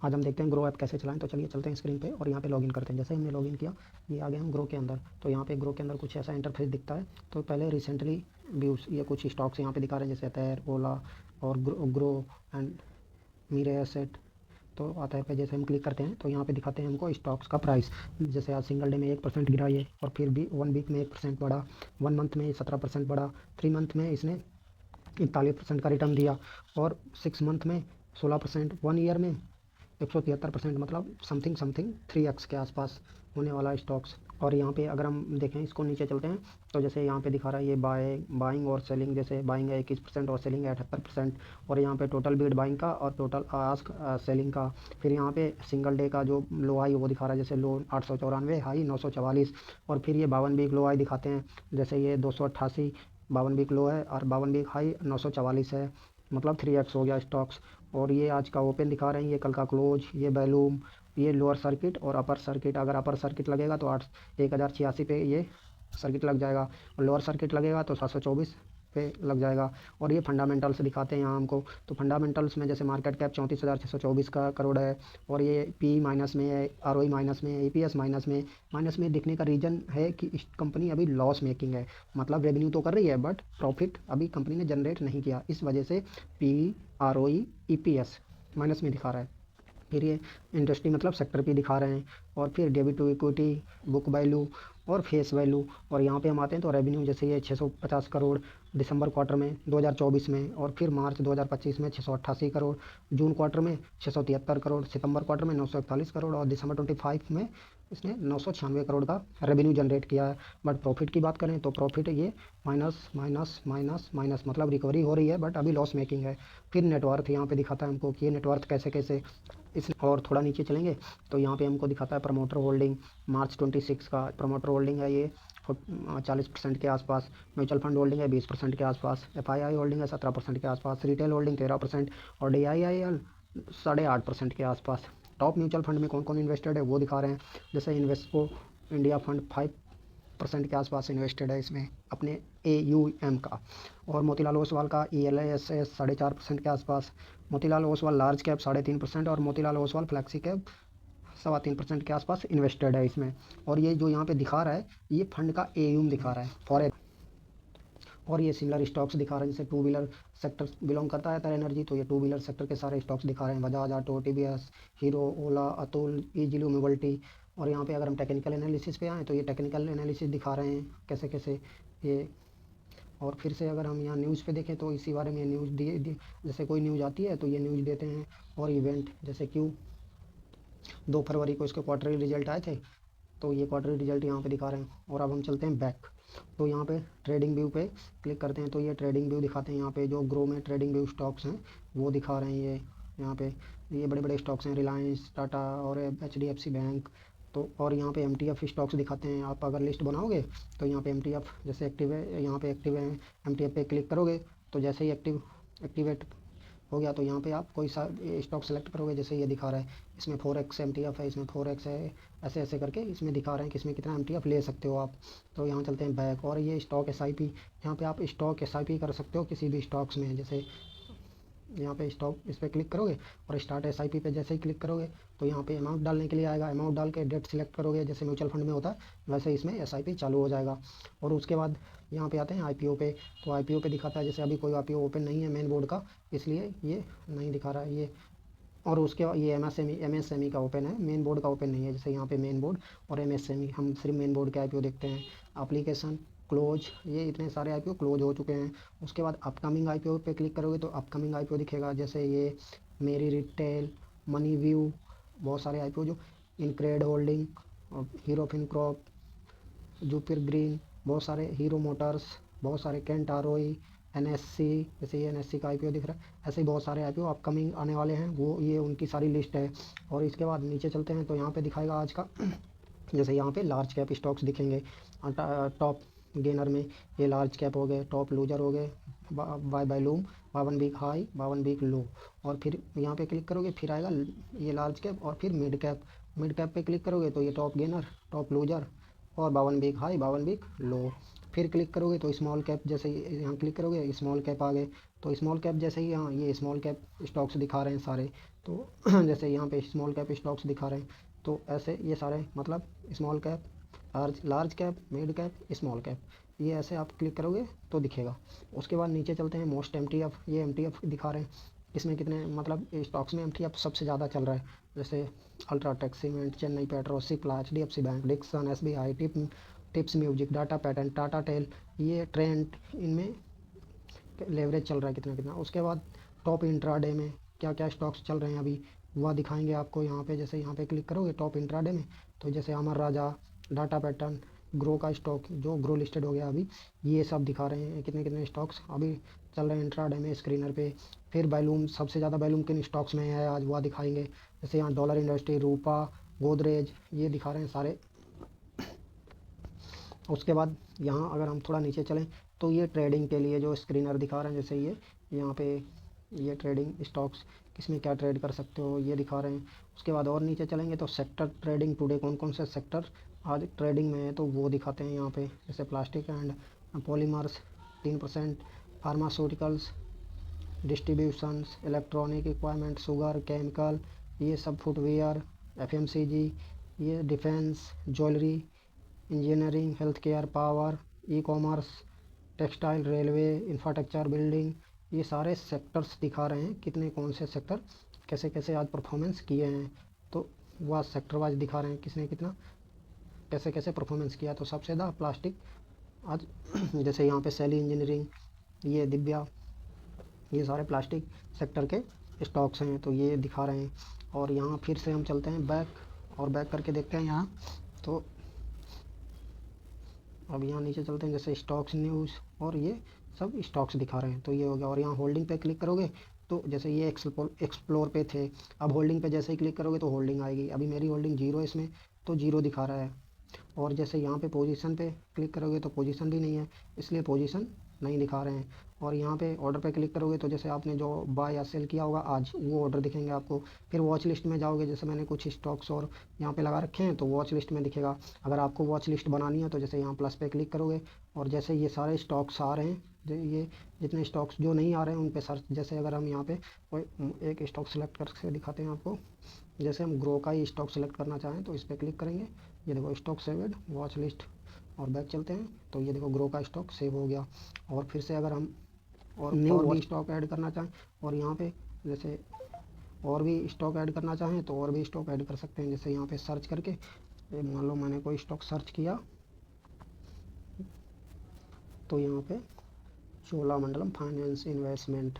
आज हम देखते हैं ग्रो ऐप कैसे चलाएं। तो चलिए चलते हैं स्क्रीन पे और यहाँ पे लॉगिन करते हैं। जैसे हमने लॉगिन किया, ये आ गए हम ग्रो के अंदर। तो यहाँ पे ग्रो के अंदर कुछ ऐसा इंटरफेस दिखता है। तो पहले रिसेंटली व्यूज, ये कुछ स्टॉक्स यहाँ पे दिखा रहे हैं, जैसे अतैर, ओला और ग्रो एंड मीरे एसेट। तो अतैर पे जैसे हम क्लिक करते हैं तो यहाँ पे दिखाते हैं हमको स्टॉक्स का प्राइस। जैसे आज सिंगल डे में 1% गिरा ये, और फिर भी 1 वीक में 1% बढ़ा, 1 मंथ में 17% बढ़ा, 3 मंथ में इसने 41% का रिटर्न दिया, और 6 मंथ में 16%, 1 ईयर में 173%, मतलब समथिंग समथिंग 3x के आसपास होने वाला स्टॉक्स। और यहाँ पे अगर हम देखें, इसको नीचे चलते हैं तो जैसे यहाँ पे दिखा रहा है ये बाइंग और सेलिंग। जैसे बाइंग है 21% और सेलिंग है 78%। और यहाँ पे टोटल बीड बाइंग का और टोटल आस्क सेलिंग का। फिर यहाँ पे सिंगल डे का जो लो हाई वो दिखा रहा है, जैसे लो 894, हाई 944। और फिर ये 52 वीक लो हाई दिखाते हैं, जैसे ये 288 52 वीक लो है, और 52 वीक हाई 944 है, मतलब 3x हो गया स्टॉक्स। और ये आज का ओपन दिखा रहे हैं, ये कल का क्लोज, ये वैल्यूम, ये लोअर सर्किट और अपर सर्किट। अगर अपर सर्किट लगेगा तो 1086 पे ये सर्किट लग जाएगा, और लोअर सर्किट लगेगा तो 724 पे लग जाएगा। और ये फंडामेंटल्स दिखाते हैं यहाँ हमको। तो फंडामेंटल्स में जैसे मार्केट कैप 34,624 का करोड़ है, और ये पी माइनस में है, आर माइनस में है, ईपीएस माइनस में। माइनस में दिखने का रीज़न है कि इस कंपनी अभी लॉस मेकिंग है, मतलब रेवेन्यू तो कर रही है बट प्रॉफिट अभी कंपनी ने जनरेट नहीं किया, इस वजह से पी, आर ईपीएस माइनस में दिखा रहा है। फिर ये इंडस्ट्री मतलब सेक्टर पे दिखा रहे हैं। और फिर debit to equity, book value और फेस वैल्यू। और यहाँ पे हम आते हैं तो रेवेन्यू जैसे ये 650 करोड़ दिसंबर क्वार्टर में 2024 में, और फिर मार्च 2025 में 688 करोड़, जून क्वार्टर में 673 करोड़, सितंबर क्वार्टर में 941 करोड़, और दिसंबर 25 में इसने 996 करोड़ का रेवेन्यू जनरेट किया है। बट प्रॉफिट की बात करें तो प्रॉफिट ये माइनस माइनस माइनस माइनस, मतलब रिकवरी हो रही है बट अभी लॉस मेकिंग है। फिर नेटवर्थ यहाँ पे दिखाता है हमको कि ये नेटवर्थ कैसे कैसे इस। और थोड़ा नीचे चलेंगे तो यहाँ पे हमको दिखाता है प्रमोटर होल्डिंग, मार्च 26 का प्रमोटर होल्डिंग है ये 40% के आसपास। म्यूचुअल फंड होल्डिंग है 20% के आसपास। एफआईआई होल्डिंग है 17% के आसपास। रिटेल होल्डिंग 13%, और डीआईआईएल 8.5% के आसपास। टॉप म्यूचुअल फंड में कौन कौन इन्वेस्टेड है वो दिखा रहे हैं, जैसे इन्वेस्टको इंडिया फंड 5% के आसपास इन्वेस्टेड है इसमें अपने AUM का। और मोतीलाल ओसवाल का ELSS 4.5% के आसपास। मोतीलाल ओसवाल लार्ज कैप 3.5%, और मोतीलाल ओसवाल फ्लैक्सी कैप 3.25% के आसपास इन्वेस्टेड है इसमें। और ये जो यहाँ पे दिखा रहा है ये फंड का AUM दिखा रहा है फॉर। और ये सिमिलर स्टॉक्स दिखा रहे हैं, जैसे टू व्हीलर सेक्टर बिलोंग करता है तर एनर्जी, तो ये टू व्हीलर सेक्टर के सारे स्टॉक्स दिखा रहे हैं, बजाज ऑटो, टीवीएस, हीरो, ओला, अतुल, ईजिलो मोबिलिटी। और यहाँ पे अगर हम टेक्निकल एनालिसिस पे आएँ तो ये टेक्निकल एनालिसिस दिखा रहे हैं कैसे कैसे ये। और फिर से अगर हम यहाँ न्यूज़ पे देखें तो इसी बारे में न्यूज़ दिए, जैसे कोई न्यूज़ आती है तो ये न्यूज़ देते हैं। और इवेंट जैसे क्यों 2 फरवरी को इसके क्वार्टरली रिजल्ट आए थे, तो ये क्वार्टरली रिजल्ट यहाँ पे दिखा रहे हैं। और अब हम चलते हैं बैक, तो यहाँ पे ट्रेडिंग व्यू पे क्लिक करते हैं तो ये ट्रेडिंग व्यू दिखाते हैं। यहाँ पे जो ग्रो में ट्रेडिंग व्यू स्टॉक्स हैं वो दिखा रहे हैं ये यहाँ पे। ये बड़े बड़े स्टॉक्स हैं, रिलायंस, टाटा और HDFC बैंक। तो और यहाँ पे MTF स्टॉक्स दिखाते हैं। आप अगर लिस्ट बनाओगे तो यहाँ पे MTF जैसे एक्टिव है, यहाँ पे एक्टिव है, MTF पे क्लिक करोगे तो जैसे ही एक्टिवेट हो गया तो यहाँ पे आप कोई सा स्टॉक सेलेक्ट करोगे, जैसे ये दिखा रहा है इसमें 4x MTF है, इसमें 4x है, ऐसे ऐसे करके इसमें दिखा रहे हैं कि इसमें कितना MTF ले सकते हो आप। तो यहाँ चलते हैं बैक, और ये स्टॉक SIP, यहाँ पे आप स्टॉक SIP कर सकते हो किसी भी स्टॉक्स में। जैसे यहाँ पे स्टॉक इस पर क्लिक करोगे और स्टार्ट SIP पे जैसे ही क्लिक करोगे तो यहाँ पे अमाउंट डालने के लिए आएगा। अमाउंट डाल के डेट सिलेक्ट करोगे, जैसे म्यूचुअल फंड में होता है वैसे इसमें SIP चालू हो जाएगा। और उसके बाद यहाँ पे आते हैं IPO पे, तो IPO पे दिखाता है जैसे अभी कोई IPO ओपन नहीं है मेन बोर्ड का, इसलिए ये नहीं दिखा रहा है ये। और उसके बाद ये MSME का ओपन है, मेन बोर्ड का ओपन नहीं है। जैसे यहाँ पे मेन बोर्ड और MSME, हम सिर्फ मेन बोर्ड के IPO देखते हैं। एप्लीकेशन क्लोज, ये इतने सारे IPO क्लोज हो चुके हैं। उसके बाद अपकमिंग IPO पे क्लिक करोगे तो अपकमिंग IPO दिखेगा, जैसे ये मेरी रिटेल, मनी व्यू, बहुत सारे IPO जो InCred Holding, Hero Fincorp, Jupiter Green, बहुत सारे हीरो मोटर्स, बहुत सारे कैंट आरओई, NSC, जैसे ये NSC का IPO दिख रहा है, ऐसे ही बहुत सारे IPO अपकमिंग आने वाले हैं, वो ये उनकी सारी लिस्ट है। और इसके बाद नीचे चलते हैं तो यहाँ पे दिखाएगा आज का जैसे यहाँ पे लार्ज कैप स्टॉक्स दिखेंगे। टॉप गेनर में ये लार्ज कैप हो गए, टॉप लूजर हो गए, by volume 52 week high 52 week low. और फिर यहाँ पे क्लिक करोगे फिर आएगा ये लार्ज कैप, और फिर मिड कैप। मिड कैप पे क्लिक करोगे तो ये टॉप गेनर, टॉप लूजर और 52 वीक हाई 52 वीक लो। फिर क्लिक करोगे तो स्मॉल कैप, जैसे यहाँ क्लिक करोगे स्मॉल कैप आ गए, तो स्मॉल कैप जैसे ही यहाँ ये स्मॉल कैप स्टॉक्स दिखा रहे हैं सारे। तो जैसे यहाँ पे स्मॉल कैप स्टॉक्स दिखा रहे हैं, तो ऐसे ये सारे मतलब small cap, large cap, mid cap, small cap, ये ऐसे आप क्लिक करोगे तो दिखेगा। उसके बाद नीचे चलते हैं, मोस्ट एमटीएफ, ये एमटीएफ दिखा रहे हैं, इसमें कितने मतलब स्टॉक्स में एमटीएफ सबसे ज़्यादा चल रहा है, जैसे अल्ट्राटेक सीमेंट, चेन्नई पेट्रो, सिप्ला, एचडीएफसी बैंक, डिक्सन, एसबीआई, टिप्स म्यूजिक, डाटा पैटर्न, टाटा टेल, ये ट्रेंड, इनमें लेवरेज चल रहा है कितना कितना। उसके बाद टॉप इंट्राडे में क्या क्या स्टॉक्स चल रहे हैं अभी वह दिखाएंगे आपको यहाँ पे। जैसे यहाँ पे क्लिक करोगे टॉप इंट्राडे में, तो जैसे अमर राजा, डाटा पैटर्न, ग्रो का स्टॉक जो ग्रो लिस्टेड हो गया अभी, ये सब दिखा रहे हैं कितने कितने स्टॉक्स अभी चल रहे हैं इंट्राडे में स्क्रीनर पे। फिर वैल्यूम, सबसे ज़्यादा वैल्यूम किन स्टॉक्स में है आज वह दिखाएंगे। जैसे यहाँ डॉलर इंडस्ट्री, रूपा, गोदरेज, ये दिखा रहे हैं सारे। उसके बाद यहाँ अगर हम थोड़ा नीचे चलें तो ये ट्रेडिंग के लिए जो स्क्रीनर दिखा रहे हैं, जैसे ये यहाँ पे ये ट्रेडिंग स्टॉक्स किसमें क्या ट्रेड कर सकते हो ये दिखा रहे हैं। उसके बाद और नीचे चलेंगे तो सेक्टर ट्रेडिंग, टुडे कौन कौन से सेक्टर आज ट्रेडिंग में है तो वो दिखाते हैं यहाँ पे। जैसे plastic and polymers 3%, pharmaceuticals, distributions, electronic equipment, sugar, chemical, ये सब फुटवेयर, एफएमसीजी, ये defence, jewellery, engineering, health care, power, e commerce, textile, railway, infrastructure, building, ये सारे सेक्टर्स दिखा रहे हैं कितने कौन से सेक्टर कैसे कैसे आज परफॉर्मेंस किए हैं। तो वह सेक्टर वाइज दिखा रहे हैं किसने कितना कैसे कैसे परफॉर्मेंस किया। तो सबसे ज़्यादा प्लास्टिक आज जैसे यहाँ पे सैली इंजीनियरिंग, ये दिव्या, ये सारे प्लास्टिक सेक्टर के स्टॉक्स हैं तो ये दिखा रहे हैं। और यहाँ फिर से हम चलते हैं बैक और बैक करके देखते हैं यहाँ। तो अब यहाँ नीचे चलते हैं, जैसे स्टॉक्स न्यूज़, और ये सब स्टॉक्स दिखा रहे हैं तो ये हो गया। और यहाँ होल्डिंग पे क्लिक करोगे तो जैसे ये एक्सप्लोर पे थे, अब होल्डिंग पे जैसे ही क्लिक करोगे तो होल्डिंग आएगी। अभी मेरी होल्डिंग जीरो है इसमें, तो जीरो दिखा रहा है। और जैसे यहाँ पे पोजीशन पे क्लिक करोगे तो पोजीशन भी नहीं है, इसलिए पोजीशन नहीं दिखा रहे हैं। और यहाँ पे ऑर्डर पे क्लिक करोगे तो जैसे आपने जो बाय या सेल किया होगा आज, वो ऑर्डर दिखेंगे आपको। फिर वॉच लिस्ट में जाओगे, जैसे मैंने कुछ स्टॉक्स और यहाँ पे लगा रखे हैं तो वॉच लिस्ट में दिखेगा। अगर आपको वॉच लिस्ट बनानी है तो जैसे यहाँ प्लस पे क्लिक करोगे और जैसे ये सारे स्टॉक्स आ रहे हैं, ये जितने स्टॉक्स जो नहीं आ रहे हैं उन पे सर्च। जैसे अगर हम यहाँ पे कोई एक स्टॉक सेलेक्ट करके दिखाते हैं आपको, जैसे हम ग्रो का ही स्टॉक सेलेक्ट करना चाहें तो इस पर क्लिक करेंगे, ये देखो स्टॉक सेव्ड, वॉच लिस्ट, और बैक चलते हैं तो ये देखो ग्रो का स्टॉक सेव हो गया। और फिर से अगर हम और भी स्टॉक ऐड करना चाहें और यहाँ पे जैसे और भी स्टॉक ऐड करना चाहें तो और भी स्टॉक ऐड कर सकते हैं। जैसे यहाँ पे सर्च करके मान लो मैंने कोई स्टॉक सर्च किया तो यहाँ पे चोलामंडलम फाइनेंस इन्वेस्टमेंट,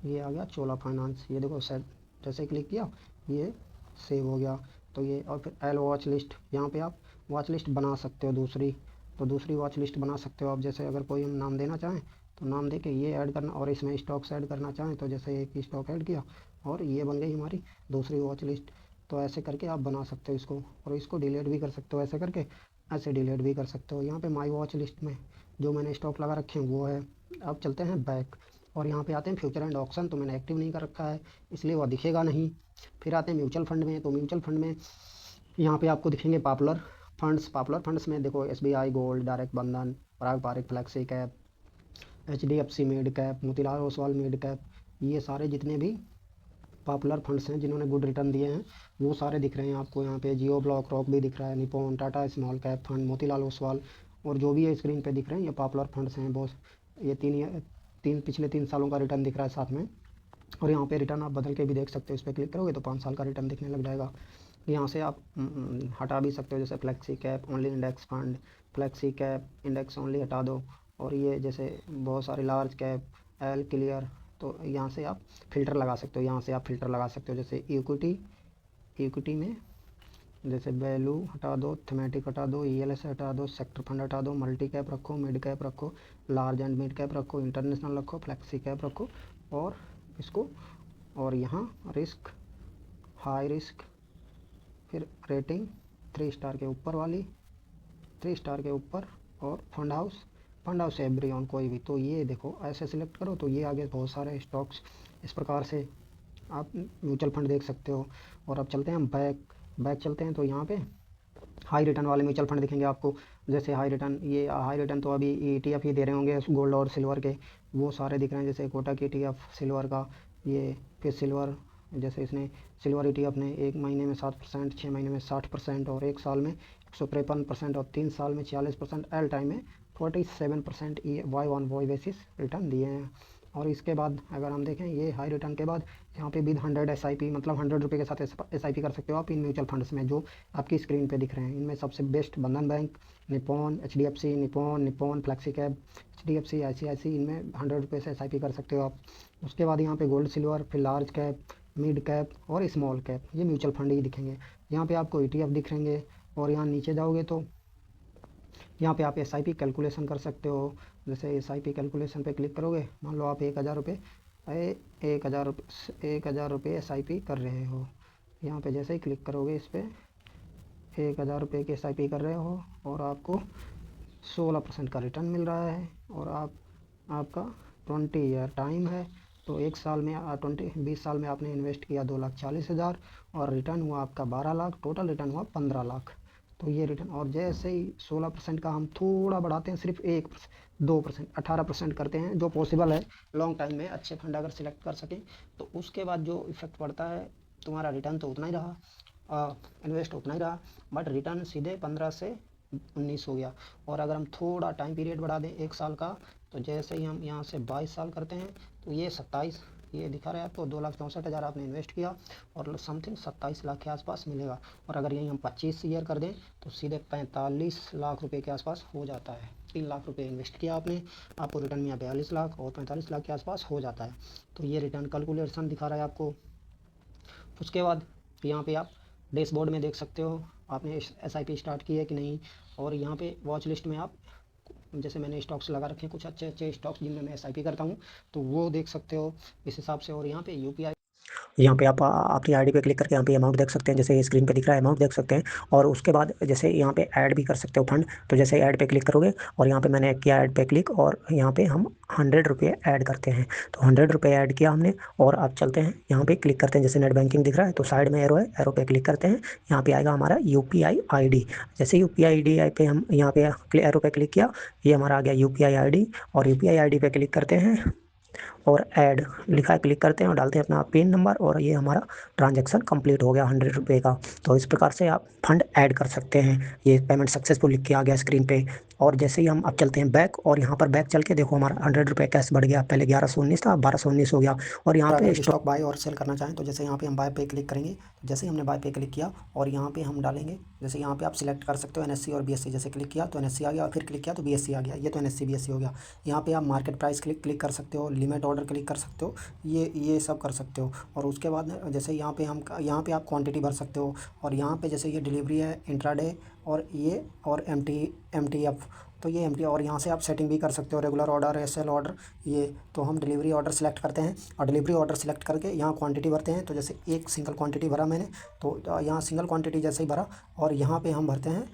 ये आ गया चोला फाइनेंस, ये देखो सेट, जैसे क्लिक किया ये सेव हो गया। तो ये और फिर एल वॉच लिस्ट, यहाँ पे आप वॉच लिस्ट बना सकते हो दूसरी, तो दूसरी वॉच लिस्ट बना सकते हो आप। जैसे अगर कोई हम नाम देना चाहें तो नाम दे के ये ऐड करना, और इसमें स्टॉक्स ऐड करना चाहें तो जैसे एक स्टॉक ऐड किया और ये बन गई हमारी दूसरी वॉच लिस्ट। तो ऐसे करके आप बना सकते हो इसको, और इसको डिलीट भी कर सकते हो ऐसे करके, ऐसे डिलीट भी कर सकते हो। यहाँ पे माई वॉच लिस्ट में जो मैंने स्टॉक लगा रखे हैं वो है। अब चलते हैं बैक और यहाँ पे आते हैं फ्यूचर एंड ऑप्शन, तो मैंने एक्टिव नहीं कर रखा है इसलिए वह दिखेगा नहीं। फिर आते हैं म्यूचुअल फंड में, तो म्यूचुअल फंड में यहाँ पे आपको दिखेंगे पॉपुलर फंड्स। पॉपुलर फंड्स में देखो एसबीआई गोल्ड, डायरेक्ट बंधन, पारंपरिक, flexi cap, HDFC mid cap, Motilal Oswal mid cap, ये सारे जितने भी पॉपुलर फंड्स हैं जिन्होंने गुड रिटर्न दिए हैं वो सारे दिख रहे हैं आपको। यहाँ पे जियो ब्लॉक रॉक भी दिख रहा है, Nippon, Tata small cap fund, Motilal Oswal, और जो भी ये स्क्रीन पे दिख रहे हैं ये पॉपुलर फंड्स हैं बॉस। ये पिछले 3 सालों का रिटर्न दिख रहा है साथ में। और यहाँ पे रिटर्न आप बदल के भी देख सकते हो, इस पर क्लिक करोगे तो 5 साल का रिटर्न दिखने लग जाएगा। यहाँ से आप हटा भी सकते हो, जैसे flexi cap only index fund, flexi cap index only हटा दो। और ये जैसे बहुत सारे लार्ज कैप, एल क्लियर, तो यहाँ से आप फ़िल्टर लगा सकते हो। यहाँ से आप फ़िल्टर लगा सकते हो, जैसे इक्विटी में जैसे वैल्यू हटा दो, थीमेटिक हटा दो, ईएलएस हटा दो, सेक्टर फंड हटा दो, मल्टी कैप रखो, मिड कैप रखो, लार्ज एंड मिड कैप रखो, इंटरनेशनल रखो, फ्लेक्सी कैप रखो, और इसको, और यहाँ रिस्क, हाई रिस्क, फिर रेटिंग 3 स्टार के ऊपर वाली, 3 स्टार के ऊपर, और फंड हाउस एवरी ऑन कोई भी। तो ये देखो ऐसे सिलेक्ट करो तो ये आगे बहुत सारे स्टॉक्स इस प्रकार से आप म्यूचुअल फंड देख सकते हो। और अब चलते हैं हम बैक चलते हैं तो यहाँ पे हाई रिटर्न वाले म्यूचुअल फंड दिखेंगे आपको। जैसे हाई रिटर्न तो अभी ETF ही दे रहे होंगे गोल्ड और सिल्वर के, वो सारे दिख रहे हैं। जैसे कोटक ETF सिल्वर का, ये फिर सिल्वर जैसे इसने सिल्वर ETF ने 1 महीने में 7%, 6 महीने में 60% और 1 साल में 153% और 3 साल में 46%, एल टाइम में 47% ये Y on Y basis return दिए हैं। और इसके बाद अगर हम देखें ये हाई रिटर्न के बाद यहाँ पे विद 100 SIP, मतलब 100 रुपये के साथ SIP कर सकते हो आप इन म्यूचुअल फंड्स में जो आपकी स्क्रीन पे दिख रहे हैं। इनमें सबसे बेस्ट बंधन bank, Nippon, HDFC, Nippon flexi cap, HDFC, ICICI, इनमें 100 रुपये से SIP कर सकते हो आप। उसके बाद यहाँ पे गोल्ड सिल्वर, फिर लार्ज कैप, मिड कैप और स्मॉल कैप, ये म्यूचुअल फंड ही दिखेंगे। यहाँ पे आपको ETF दिखेंगे। और यहाँ नीचे जाओगे तो यहाँ पे आप SIP कैलकुलेशन कर सकते हो। जैसे SIP कैलकुलेशन पे क्लिक करोगे, मान लो आप 1,000 रुपये 1,000 रुपये SIP कर रहे हो। यहाँ पे जैसे ही क्लिक करोगे इस पर 1,000 रुपये की SIP कर रहे हो और आपको 16% का रिटर्न मिल रहा है। और आपका 20 ईयर टाइम है, तो 1 साल में 20 साल में आपने इन्वेस्ट किया 2,40,000 और रिटर्न हुआ आपका 12 लाख, टोटल रिटर्न हुआ 15 लाख। तो ये रिटर्न, और जैसे ही 16% का हम थोड़ा बढ़ाते हैं, सिर्फ 1%, 2%, 18% करते हैं, जो पॉसिबल है लॉन्ग टाइम में अच्छे फंड अगर सिलेक्ट कर सकें, तो उसके बाद जो इफेक्ट पड़ता है, तुम्हारा रिटर्न तो उतना ही रहा, इन्वेस्ट उतना ही रहा, बट रिटर्न सीधे 15 से 19 हो गया। और अगर हम थोड़ा टाइम पीरियड बढ़ा दें 1 साल का, तो जैसे ही हम यहाँ से 22 साल करते हैं, तो ये 27, ये दिखा रहा है आपको 2,64,000 आपने इन्वेस्ट किया और समथिंग 27 लाख के आसपास मिलेगा। और अगर यही हम 25 ईयर कर दें, तो सीधे 45 लाख रुपए के आसपास हो जाता है। 3 लाख रुपए इन्वेस्ट किया आपने, आपको रिटर्न मिला 42 लाख और 45 लाख के आसपास हो जाता है। तो ये रिटर्न कैलकुलेशन दिखा रहा है आपको। उसके बाद यहाँ पे आप डैशबोर्ड में देख सकते हो आपने SIP स्टार्ट की है कि नहीं। और यहाँ पे वॉच लिस्ट में आप, जैसे मैंने स्टॉक्स लगा रखे हैं कुछ अच्छे अच्छे स्टॉक्स जिनमें मैं SIP करता हूँ, तो वो देख सकते हो इस हिसाब से। और यहाँ पे UPI, यहाँ पे आप अपनी आईडी पे क्लिक करके यहाँ पे अमाउंट देख सकते हैं, जैसे ये स्क्रीन पे दिख रहा है अमाउंट देख सकते हैं। और उसके बाद जैसे यहाँ पे ऐड भी कर सकते हो फंड, तो जैसे ऐड पे क्लिक करोगे और यहाँ पे मैंने किया ऐड पे क्लिक, और यहाँ पे हम 100 रुपये ऐड करते हैं। तो 100 रुपये ऐड किया हमने, और अब चलते हैं यहाँ पे क्लिक करते हैं। जैसे नेट बैंकिंग दिख रहा है तो साइड में एरो है, एरो पे क्लिक करते हैं, यहाँ पे आएगा हमारा UPI ID। जैसे UPI ID पे हम यहाँ पे एरो पे क्लिक किया, ये हमारा आ गया UPI ID। और UPI ID पे क्लिक करते हैं और ऐड लिखा है, क्लिक करते हैं और डालते हैं अपना पिन नंबर, और ये हमारा ट्रांजैक्शन कंप्लीट हो गया 100 रुपये का। तो इस प्रकार से आप फंड ऐड कर सकते हैं। ये पेमेंट सक्सेसफुल लिख के आ गया स्क्रीन पे। और जैसे ही हम अब चलते हैं बैक, और यहाँ पर बैक चल के देखो हमारा 100 रुपये कैश बढ़ गया, पहले 1119 था, 1219 हो गया। और यहाँ पे स्टॉक बाय और सेल करना चाहें, तो जैसे यहाँ पे हम बाय पे क्लिक करेंगे, जैसे ही हमने बाय पे क्लिक किया और यहाँ पे हम डालेंगे, जैसे यहाँ पे आप सिलेक्ट कर सकते हो NSE और BSE। जैसे क्लिक किया तो NSE आ गया, और फिर क्लिक किया तो BSE आ गया। ये तो NSE BSE हो गया। यहाँ पे आप मार्केट प्राइस क्लिक कर सकते हो, लिमिट ऑर्डर क्लिक कर सकते हो, ये सब कर सकते हो। और उसके बाद जैसे यहाँ पे आप क्वांटिटी भर सकते हो। और यहाँ पे जैसे ये डिलीवरी है, इंट्राडे, और ये और MTF, तो ये MT। और यहाँ से आप सेटिंग भी कर सकते हो, रेगुलर ऑर्डर, SL ऑर्डर, ये। तो हम डिलीवरी ऑर्डर सेलेक्ट करते हैं, और डिलीवरी ऑर्डर सेलेक्ट करके यहाँ क्वांटिटी भरते हैं। तो जैसे एक सिंगल क्वांटिटी भरा मैंने, तो यहाँ सिंगल क्वांटिटी जैसे ही भरा, और यहाँ पे हम भरते हैं,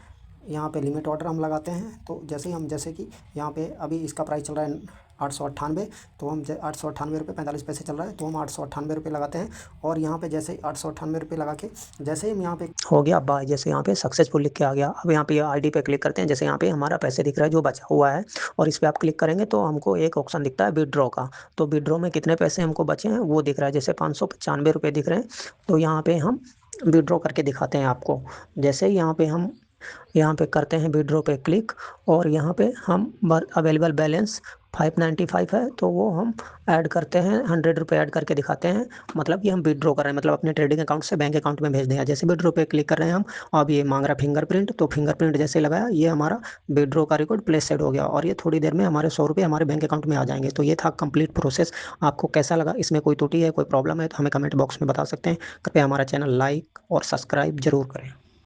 यहाँ पे लिमिट ऑर्डर हम लगाते हैं। तो जैसे ही हम, जैसे कि यहाँ पे अभी इसका प्राइस चल रहा है 898, तो हम 898 रुपये 45 पैसे चल रहा है, तो हम 898 रुपये लगाते हैं। और यहाँ पे जैसे 898 रुपये लगा के जैसे ही हम यहाँ पे हो गया बाय, जैसे यहाँ पे सक्सेसफुल लिख के आ गया। अब यहाँ पे आईडी पे क्लिक करते हैं, जैसे यहाँ पे हमारा पैसे दिख रहा है जो बचा हुआ है, और इस पर आप क्लिक करेंगे तो हमको एक ऑप्शन दिखता है विड्रॉ का। तो विड्रॉ में कितने पैसे हमको बचे हैं वो दिख रहा है, जैसे 595 रुपये दिख रहे हैं। तो यहाँ पे हम विड्रॉ करके दिखाते हैं आपको। जैसे ही यहाँ पे करते हैं विड्रॉ पे क्लिक, और यहाँ पे हम अवेलेबल बैलेंस 595 है, तो वो हम ऐड करते हैं, 100 रुपये ऐड करके दिखाते हैं। मतलब कि हम विड्रॉ कर रहे हैं, मतलब अपने ट्रेडिंग अकाउंट से बैंक अकाउंट में भेज दें। जैसे विड्रॉ पे क्लिक कर रहे हैं हम, अब ये मांग रहा है फिंगरप्रिंट, तो फिंगरप्रिंट जैसे लगाया, ये हमारा विड्रॉ का रिकॉर्ड प्लेसेड हो गया, और ये थोड़ी देर में हमारे 100 रुपये हमारे बैंक अकाउंट में आ जाएंगे। तो ये था कंप्लीट प्रोसेस। आपको कैसा लगा, इसमें कोई त्रुटि है, कोई प्रॉब्लम है, तो हमें कमेंट बॉक्स में बता सकते हैं। कृपया हमारा चैनल लाइक और सब्सक्राइब जरूर करें।